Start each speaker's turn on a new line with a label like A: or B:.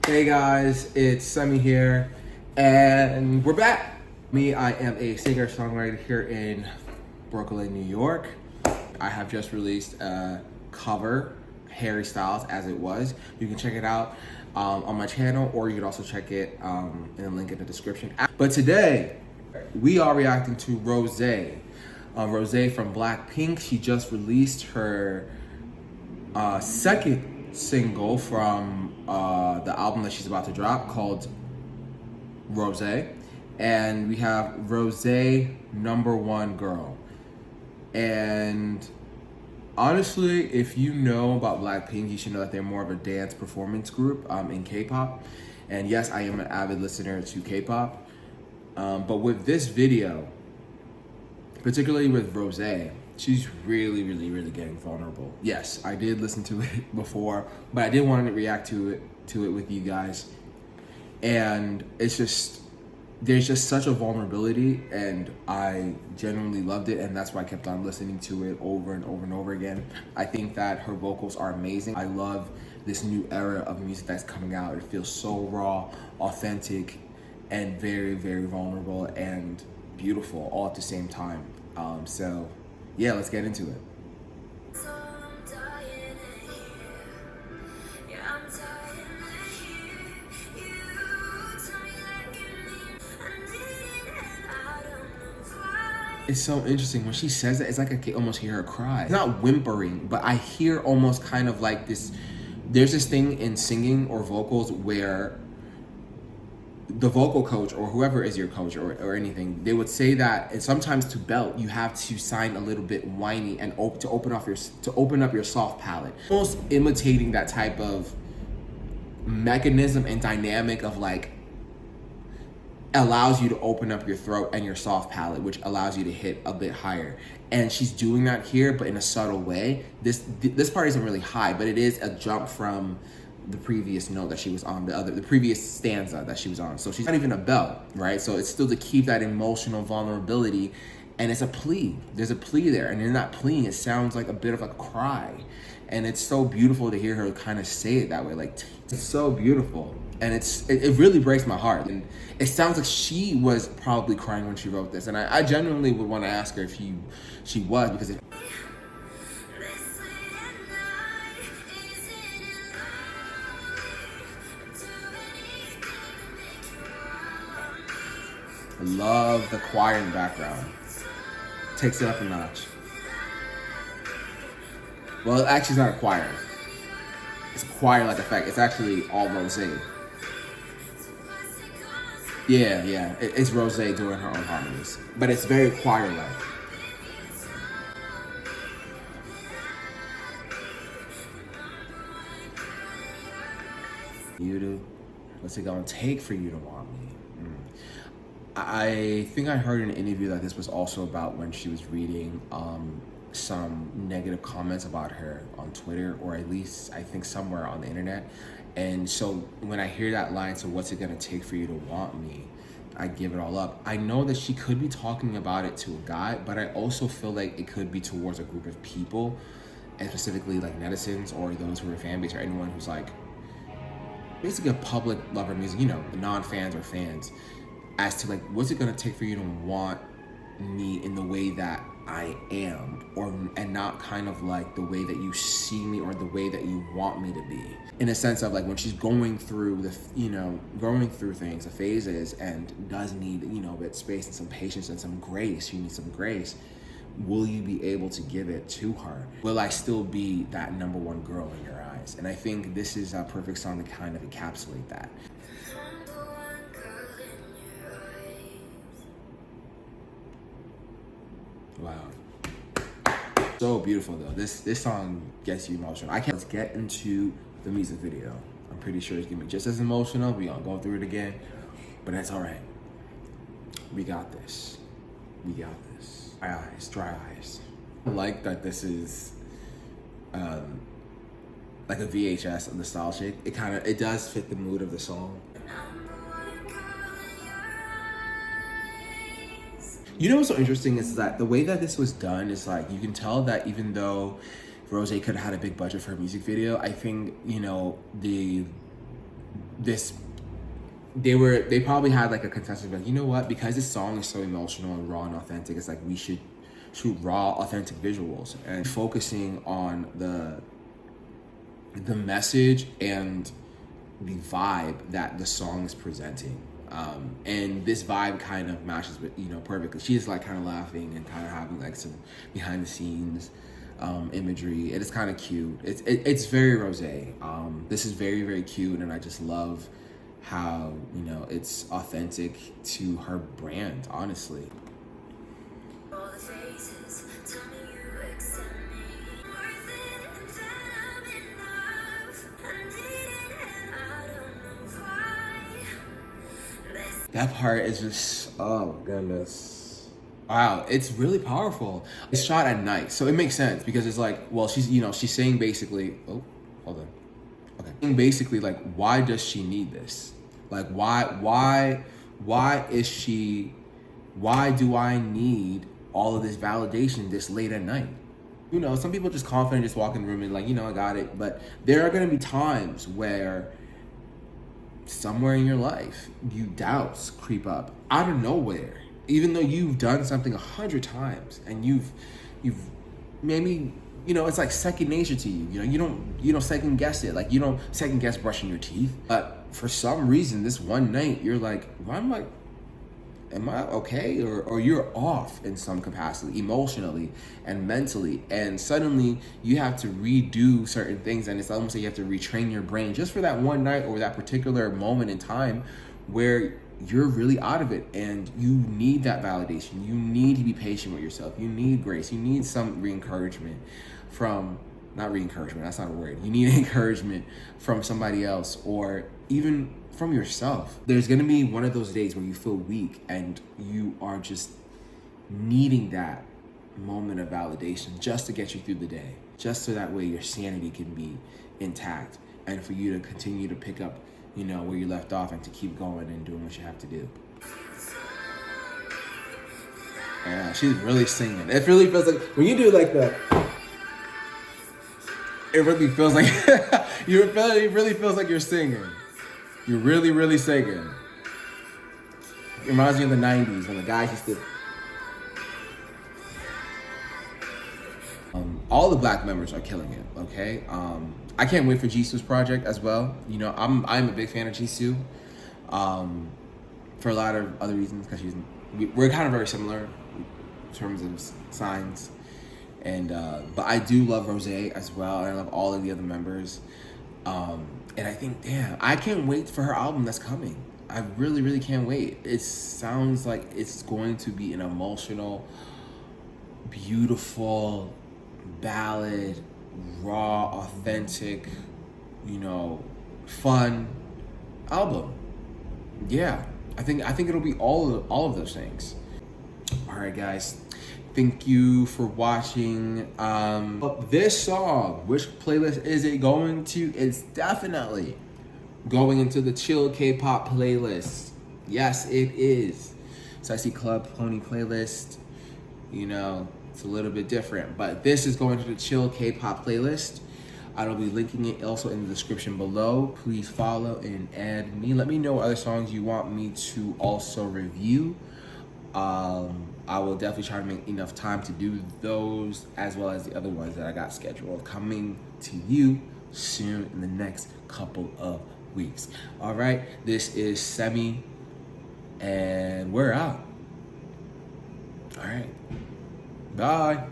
A: Hey guys, it's Semmie here, and we're back. I am a singer-songwriter here in Brooklyn, New York. I have just released a cover, Harry Styles, As It Was. You can check it out on my channel, or you can also check it in the link in the description. But today, we are reacting to Rose. Rose from Blackpink. She just released her second single from the album that she's about to drop called Rose, and we have Rose #1 Girl. And honestly, if you know about Blackpink, you should know that they're more of a dance performance group in K-pop. And yes, I am an avid listener to K-pop, but with this video, particularly with Rose, she's really getting vulnerable. Yes, I did listen to it before, but I did want to react to it with you guys. And it's just, there's just such a vulnerability, and I genuinely loved it, and that's why I kept on listening to it over and over and over again. I think that her vocals are amazing. I love this new era of music that's coming out. It feels so raw, authentic, and very vulnerable and beautiful all at the same time. So yeah, let's get into it. It's so interesting when she says that. It's like I can almost hear her cry. It's not whimpering, but I hear almost kind of like this. There's this thing in singing or vocals where the vocal coach or whoever is your coach or anything, they would say that, and sometimes to belt you have to sound a little bit whiny and to open up your soft palate, almost imitating that type of mechanism and dynamic of like allows you to open up your throat and your soft palate, which allows you to hit a bit higher. And she's doing that here, but in a subtle way. This part isn't really high, but it is a jump from the previous note that she was on, the previous stanza that she was on. So she's not even a belt, right? So it's still to keep that emotional vulnerability, and it's a plea. There's a plea there, and in that plea, it sounds like a bit of a cry. And it's so beautiful to hear her kind of say it that way. Like, it's so beautiful. And it really breaks my heart. And it sounds like she was probably crying when she wrote this. And I genuinely would want to ask her if she was, because I love the choir in the background. Takes it up a notch. Well, actually, it's not a choir. It's a choir-like effect. It's actually all Rose. Yeah. It's Rose doing her own harmonies. But it's very choir-like. You do? What's it gonna take for you to want me? I think I heard in an interview that this was also about when she was reading some negative comments about her on Twitter, or at least I think somewhere on the internet. And so when I hear that line, so what's it gonna take for you to want me, I give it all up. I know that she could be talking about it to a guy, but I also feel like it could be towards a group of people, and specifically like netizens or those who are fan base or anyone who's like basically a public lover of music, you know, the non-fans or fans, as to like, what's it gonna take for you to want me in the way that I am, and not kind of like the way that you see me or the way that you want me to be. In a sense of like when she's going through going through things, the phases, and does need, a bit of space and some patience and some grace. She needs some grace. Will you be able to give it to her? Will I still be that #1 girl in your eyes? And I think this is a perfect song to kind of encapsulate that. Wow. So beautiful though. This song gets you emotional. Let's get into the music video. I'm pretty sure it's gonna be just as emotional. We gonna go through it again, but that's all right. We got this. Dry eyes. I like that this is like a VHS of nostalgic. It does fit the mood of the song. You know what's so interesting is that the way that this was done is like, you can tell that even though Rose could have had a big budget for a music video, I think, the this they probably had like a consensus like, you know what, because this song is so emotional and raw and authentic, it's like we should shoot raw authentic visuals and focusing on the message and the vibe that the song is presenting. And this vibe kind of matches with, you know, perfectly. She's like kind of laughing and kind of having like some behind the scenes imagery. It's kind of cute. It's very rosé. This is very, very cute, and I just love how, you know, it's authentic to her brand, honestly. That part is just, oh goodness. Wow, it's really powerful. It's shot at night, so it makes sense because it's like, well, she's, you know, she's saying basically, oh, hold on. Okay. Basically, like, why does she need this? Like, why do I need all of this validation this late at night? You know, some people just confident, just walk in the room and like, you know, I got it. But there are gonna be times where somewhere in your life, doubts creep up out of nowhere, even though you've done something 100 times and you've maybe, you know, it's like second nature to you. You know, you don't second guess it. Like, you don't second guess brushing your teeth. But for some reason, this one night, you're like, well, I'm like, am I okay? Or you're off in some capacity, emotionally and mentally. And suddenly you have to redo certain things. And it's almost like you have to retrain your brain just for that one night or that particular moment in time where you're really out of it and you need that validation. You need to be patient with yourself. You need grace. You need some re-encouragement from, not re-encouragement, that's not a word. You need encouragement from somebody else or even from yourself. There's gonna be one of those days where you feel weak and you are just needing that moment of validation just to get you through the day, just so that way your sanity can be intact and for you to continue to pick up, you know, where you left off and to keep going and doing what you have to do. Yeah, she's really singing. It really feels like, when you do like that, it really feels like, it really feels like you're singing. You're really, really singing. It reminds me of the 90s when the guys used to... all the Black members are killing it, okay? I can't wait for Jisoo's project as well. You know, I'm a big fan of Jisoo for a lot of other reasons, because we're kind of very similar in terms of signs. And but I do love Rose as well, and I love all of the other members. And I think, damn, I can't wait for her album that's coming. I really, really can't wait. It sounds like it's going to be an emotional, beautiful ballad, raw, authentic, you know, fun album. Yeah, I think it'll be all of those things. All right, guys. Thank you for watching. This song, which playlist is it going to? It's definitely going into the chill K-pop playlist. Yes, it is. Sexy Club Pony playlist. You know, it's a little bit different, but this is going to the chill K-pop playlist. I'll be linking it also in the description below. Please follow and add me. Let me know what other songs you want me to also review. I will definitely try to make enough time to do those, as well as the other ones that I got scheduled coming to you soon in the next couple of weeks. All right, this is Semmie, and we're out. All right, bye.